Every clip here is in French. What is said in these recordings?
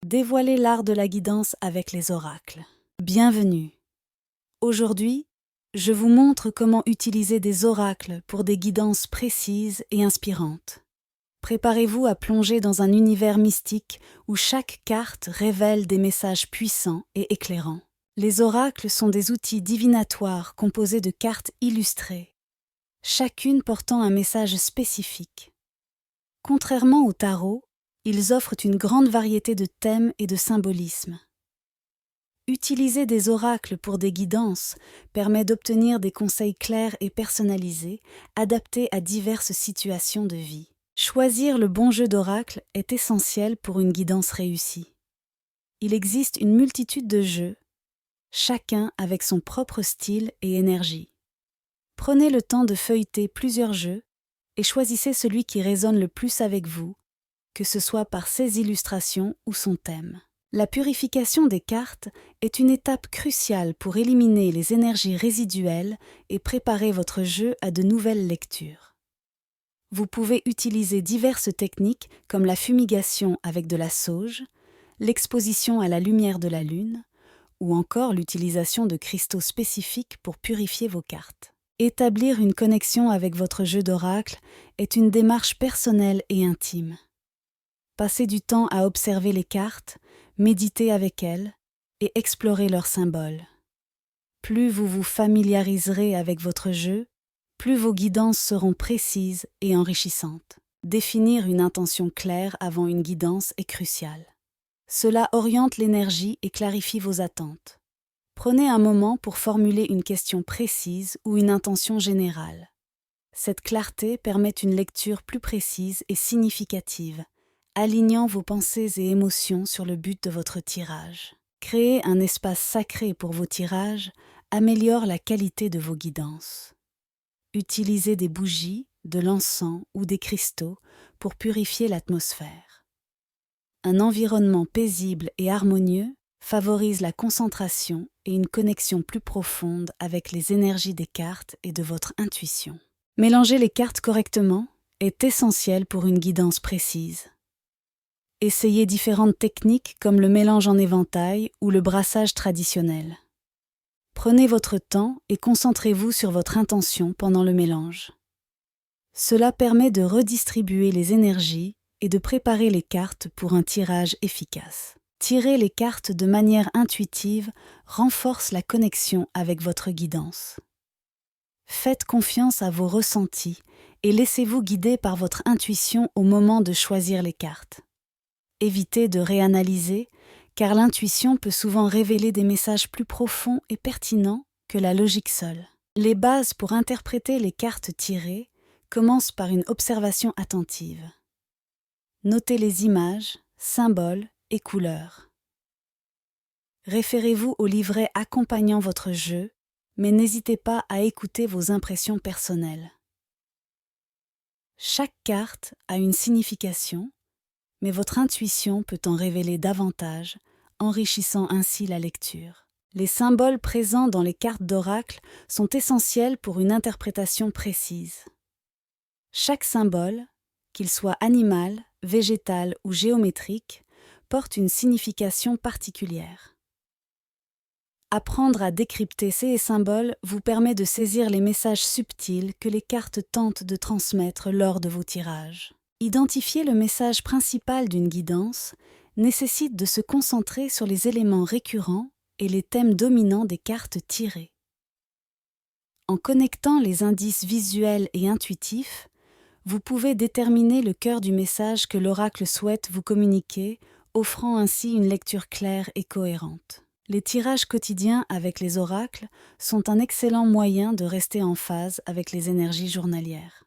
Dévoiler l'art de la guidance avec les oracles. Bienvenue. Aujourd'hui, je vous montre comment utiliser des oracles pour des guidances précises et inspirantes. Préparez-vous à plonger dans un univers mystique où chaque carte révèle des messages puissants et éclairants. Les oracles sont des outils divinatoires composés de cartes illustrées, chacune portant un message spécifique. Contrairement au tarot, ils offrent une grande variété de thèmes et de symbolismes. Utiliser des oracles pour des guidances permet d'obtenir des conseils clairs et personnalisés, adaptés à diverses situations de vie. Choisir le bon jeu d'oracle est essentiel pour une guidance réussie. Il existe une multitude de jeux, chacun avec son propre style et énergie. Prenez le temps de feuilleter plusieurs jeux et choisissez celui qui résonne le plus avec vous, que ce soit par ses illustrations ou son thème. La purification des cartes est une étape cruciale pour éliminer les énergies résiduelles et préparer votre jeu à de nouvelles lectures. Vous pouvez utiliser diverses techniques comme la fumigation avec de la sauge, l'exposition à la lumière de la lune, ou encore l'utilisation de cristaux spécifiques pour purifier vos cartes. Établir une connexion avec votre jeu d'oracle est une démarche personnelle et intime. Passez du temps à observer les cartes, méditer avec elles et explorer leurs symboles. Plus vous vous familiariserez avec votre jeu, plus vos guidances seront précises et enrichissantes. Définir une intention claire avant une guidance est crucial. Cela oriente l'énergie et clarifie vos attentes. Prenez un moment pour formuler une question précise ou une intention générale. Cette clarté permet une lecture plus précise et significative, alignant vos pensées et émotions sur le but de votre tirage. Créer un espace sacré pour vos tirages améliore la qualité de vos guidances. Utilisez des bougies, de l'encens ou des cristaux pour purifier l'atmosphère. Un environnement paisible et harmonieux favorise la concentration et une connexion plus profonde avec les énergies des cartes et de votre intuition. Mélanger les cartes correctement est essentiel pour une guidance précise. Essayez différentes techniques comme le mélange en éventail ou le brassage traditionnel. Prenez votre temps et concentrez-vous sur votre intention pendant le mélange. Cela permet de redistribuer les énergies et de préparer les cartes pour un tirage efficace. Tirer les cartes de manière intuitive renforce la connexion avec votre guidance. Faites confiance à vos ressentis et laissez-vous guider par votre intuition au moment de choisir les cartes. Évitez de réanalyser, car l'intuition peut souvent révéler des messages plus profonds et pertinents que la logique seule. Les bases pour interpréter les cartes tirées commencent par une observation attentive. Notez les images, symboles et couleurs. Référez-vous au livret accompagnant votre jeu, mais n'hésitez pas à écouter vos impressions personnelles. Chaque carte a une signification, mais votre intuition peut en révéler davantage, enrichissant ainsi la lecture. Les symboles présents dans les cartes d'oracle sont essentiels pour une interprétation précise. Chaque symbole, qu'il soit animal, végétal ou géométrique, porte une signification particulière. Apprendre à décrypter ces symboles vous permet de saisir les messages subtils que les cartes tentent de transmettre lors de vos tirages. Identifier le message principal d'une guidance nécessite de se concentrer sur les éléments récurrents et les thèmes dominants des cartes tirées. En connectant les indices visuels et intuitifs, vous pouvez déterminer le cœur du message que l'oracle souhaite vous communiquer, offrant ainsi une lecture claire et cohérente. Les tirages quotidiens avec les oracles sont un excellent moyen de rester en phase avec les énergies journalières.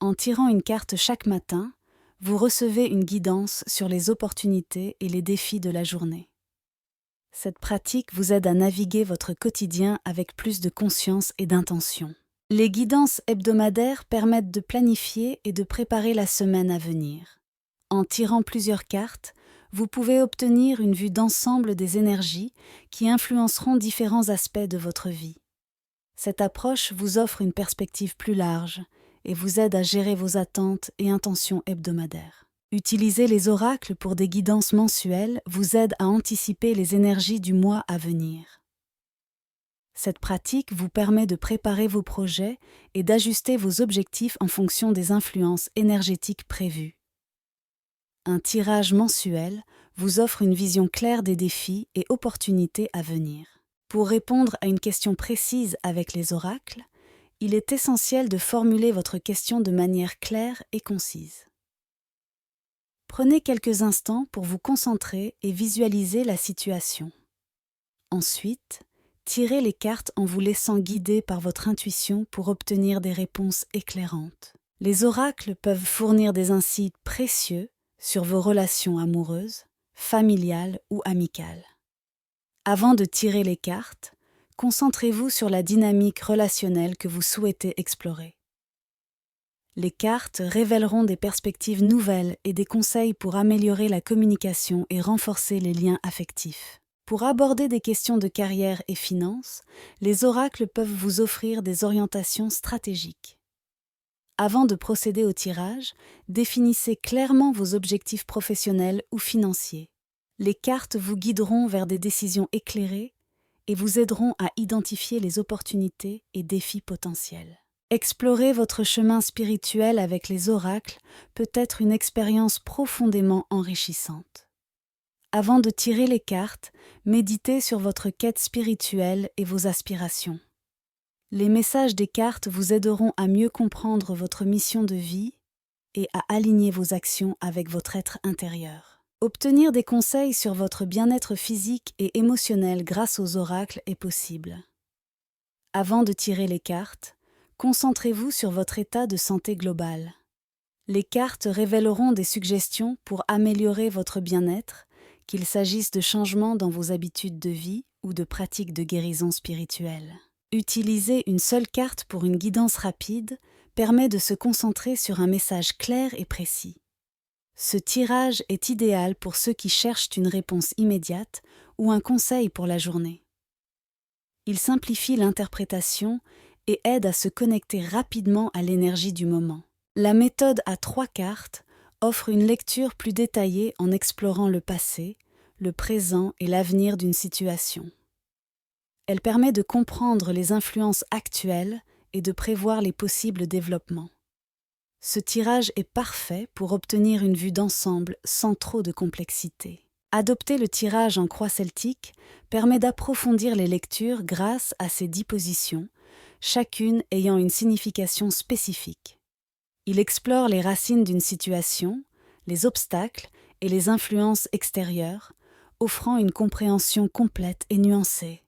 En tirant une carte chaque matin, vous recevez une guidance sur les opportunités et les défis de la journée. Cette pratique vous aide à naviguer votre quotidien avec plus de conscience et d'intention. Les guidances hebdomadaires permettent de planifier et de préparer la semaine à venir. En tirant plusieurs cartes, vous pouvez obtenir une vue d'ensemble des énergies qui influenceront différents aspects de votre vie. Cette approche vous offre une perspective plus large et vous aide à gérer vos attentes et intentions hebdomadaires. Utiliser les oracles pour des guidances mensuelles vous aide à anticiper les énergies du mois à venir. Cette pratique vous permet de préparer vos projets et d'ajuster vos objectifs en fonction des influences énergétiques prévues. Un tirage mensuel vous offre une vision claire des défis et opportunités à venir. Pour répondre à une question précise avec les oracles, il est essentiel de formuler votre question de manière claire et concise. Prenez quelques instants pour vous concentrer et visualiser la situation. Ensuite, tirez les cartes en vous laissant guider par votre intuition pour obtenir des réponses éclairantes. Les oracles peuvent fournir des insights précieux sur vos relations amoureuses, familiales ou amicales. Avant de tirer les cartes, concentrez-vous sur la dynamique relationnelle que vous souhaitez explorer. Les cartes révéleront des perspectives nouvelles et des conseils pour améliorer la communication et renforcer les liens affectifs. Pour aborder des questions de carrière et finances, les oracles peuvent vous offrir des orientations stratégiques. Avant de procéder au tirage, définissez clairement vos objectifs professionnels ou financiers. Les cartes vous guideront vers des décisions éclairées et vous aideront à identifier les opportunités et défis potentiels. Explorer votre chemin spirituel avec les oracles peut être une expérience profondément enrichissante. Avant de tirer les cartes, méditez sur votre quête spirituelle et vos aspirations. Les messages des cartes vous aideront à mieux comprendre votre mission de vie et à aligner vos actions avec votre être intérieur. Obtenir des conseils sur votre bien-être physique et émotionnel grâce aux oracles est possible. Avant de tirer les cartes, concentrez-vous sur votre état de santé global. Les cartes révéleront des suggestions pour améliorer votre bien-être, qu'il s'agisse de changements dans vos habitudes de vie ou de pratiques de guérison spirituelle. Utiliser une seule carte pour une guidance rapide permet de se concentrer sur un message clair et précis. Ce tirage est idéal pour ceux qui cherchent une réponse immédiate ou un conseil pour la journée. Il simplifie l'interprétation et aide à se connecter rapidement à l'énergie du moment. La méthode à 3 cartes offre une lecture plus détaillée en explorant le passé, le présent et l'avenir d'une situation. Elle permet de comprendre les influences actuelles et de prévoir les possibles développements. Ce tirage est parfait pour obtenir une vue d'ensemble sans trop de complexité. Adopter le tirage en croix celtique permet d'approfondir les lectures grâce à ses 10 positions, chacune ayant une signification spécifique. Il explore les racines d'une situation, les obstacles et les influences extérieures, offrant une compréhension complète et nuancée.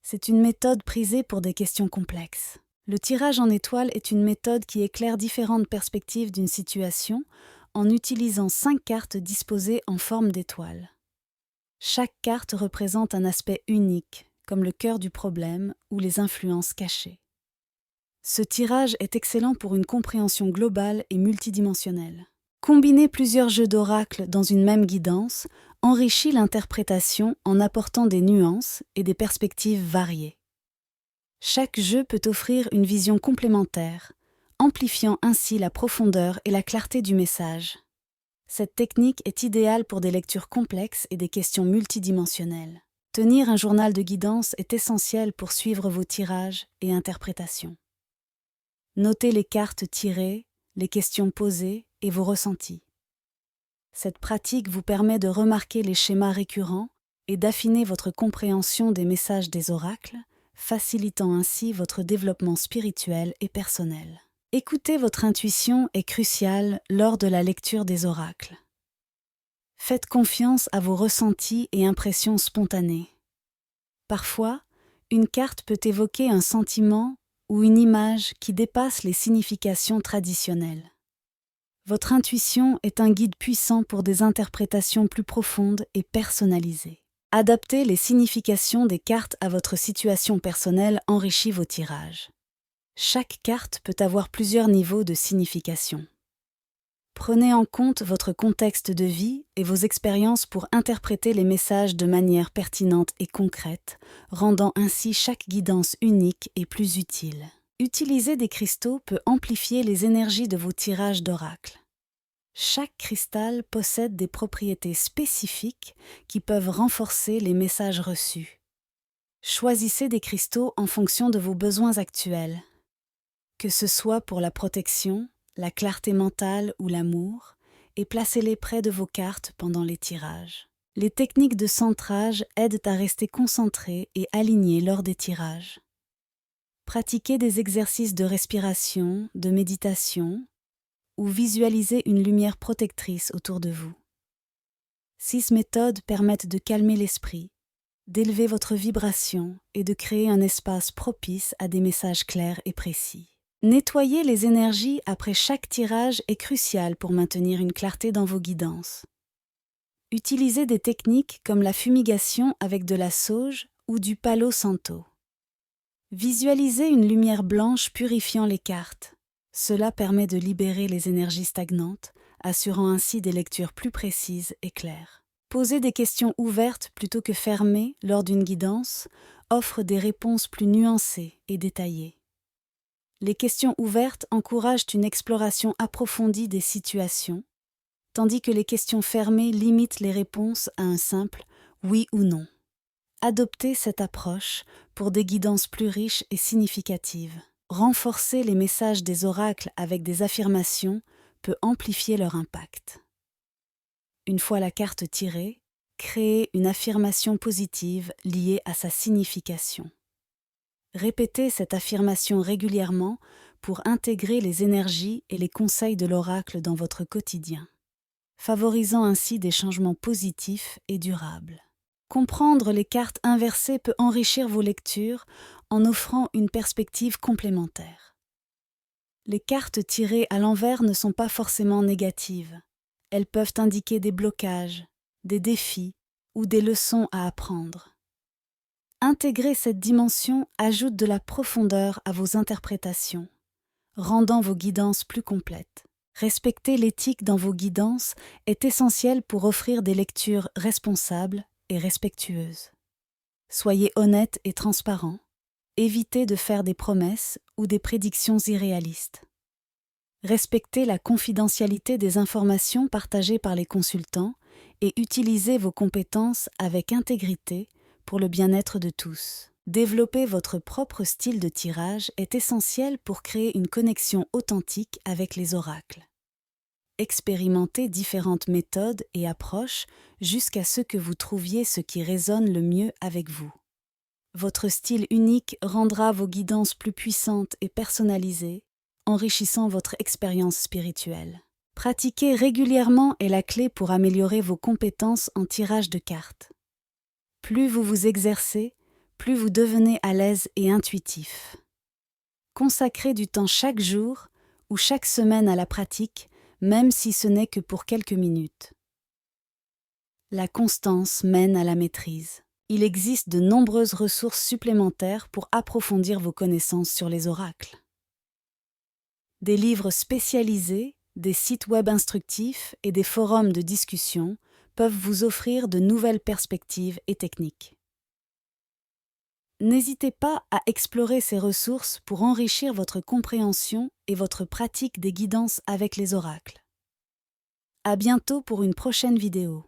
C'est une méthode prisée pour des questions complexes. Le tirage en étoiles est une méthode qui éclaire différentes perspectives d'une situation en utilisant 5 cartes disposées en forme d'étoiles. Chaque carte représente un aspect unique, comme le cœur du problème ou les influences cachées. Ce tirage est excellent pour une compréhension globale et multidimensionnelle. Combiner plusieurs jeux d'oracles dans une même guidance enrichit l'interprétation en apportant des nuances et des perspectives variées. Chaque jeu peut offrir une vision complémentaire, amplifiant ainsi la profondeur et la clarté du message. Cette technique est idéale pour des lectures complexes et des questions multidimensionnelles. Tenir un journal de guidance est essentiel pour suivre vos tirages et interprétations. Notez les cartes tirées, les questions posées et vos ressentis. Cette pratique vous permet de remarquer les schémas récurrents et d'affiner votre compréhension des messages des oracles, facilitant ainsi votre développement spirituel et personnel. Écouter votre intuition est crucial lors de la lecture des oracles. Faites confiance à vos ressentis et impressions spontanées. Parfois, une carte peut évoquer un sentiment ou une image qui dépasse les significations traditionnelles. Votre intuition est un guide puissant pour des interprétations plus profondes et personnalisées. Adapter les significations des cartes à votre situation personnelle enrichit vos tirages. Chaque carte peut avoir plusieurs niveaux de signification. Prenez en compte votre contexte de vie et vos expériences pour interpréter les messages de manière pertinente et concrète, rendant ainsi chaque guidance unique et plus utile. Utiliser des cristaux peut amplifier les énergies de vos tirages d'oracles. Chaque cristal possède des propriétés spécifiques qui peuvent renforcer les messages reçus. Choisissez des cristaux en fonction de vos besoins actuels. Que ce soit pour la protection, la clarté mentale ou l'amour, et placez-les près de vos cartes pendant les tirages. Les techniques de centrage aident à rester concentré et aligné lors des tirages. Pratiquez des exercices de respiration, de méditation, ou visualisez une lumière protectrice autour de vous. 6 méthodes permettent de calmer l'esprit, d'élever votre vibration et de créer un espace propice à des messages clairs et précis. Nettoyer les énergies après chaque tirage est crucial pour maintenir une clarté dans vos guidances. Utilisez des techniques comme la fumigation avec de la sauge ou du palo santo. Visualisez une lumière blanche purifiant les cartes. Cela permet de libérer les énergies stagnantes, assurant ainsi des lectures plus précises et claires. Poser des questions ouvertes plutôt que fermées lors d'une guidance offre des réponses plus nuancées et détaillées. Les questions ouvertes encouragent une exploration approfondie des situations, tandis que les questions fermées limitent les réponses à un simple « oui » ou « non ». Adoptez cette approche pour des guidances plus riches et significatives. Renforcer les messages des oracles avec des affirmations peut amplifier leur impact. Une fois la carte tirée, créez une affirmation positive liée à sa signification. Répétez cette affirmation régulièrement pour intégrer les énergies et les conseils de l'oracle dans votre quotidien, favorisant ainsi des changements positifs et durables. Comprendre les cartes inversées peut enrichir vos lectures en offrant une perspective complémentaire. Les cartes tirées à l'envers ne sont pas forcément négatives. Elles peuvent indiquer des blocages, des défis ou des leçons à apprendre. Intégrer cette dimension ajoute de la profondeur à vos interprétations, rendant vos guidances plus complètes. Respecter l'éthique dans vos guidances est essentiel pour offrir des lectures responsables et respectueuses. Soyez honnête et transparent. Évitez de faire des promesses ou des prédictions irréalistes. Respectez la confidentialité des informations partagées par les consultants et utilisez vos compétences avec intégrité pour le bien-être de tous. Développer votre propre style de tirage est essentiel pour créer une connexion authentique avec les oracles. Expérimentez différentes méthodes et approches jusqu'à ce que vous trouviez ce qui résonne le mieux avec vous. Votre style unique rendra vos guidances plus puissantes et personnalisées, enrichissant votre expérience spirituelle. Pratiquer régulièrement est la clé pour améliorer vos compétences en tirage de cartes. Plus vous vous exercez, plus vous devenez à l'aise et intuitif. Consacrez du temps chaque jour ou chaque semaine à la pratique, même si ce n'est que pour quelques minutes. La constance mène à la maîtrise. Il existe de nombreuses ressources supplémentaires pour approfondir vos connaissances sur les oracles. Des livres spécialisés, des sites web instructifs et des forums de discussion peuvent vous offrir de nouvelles perspectives et techniques. N'hésitez pas à explorer ces ressources pour enrichir votre compréhension et votre pratique des guidances avec les oracles. À bientôt pour une prochaine vidéo.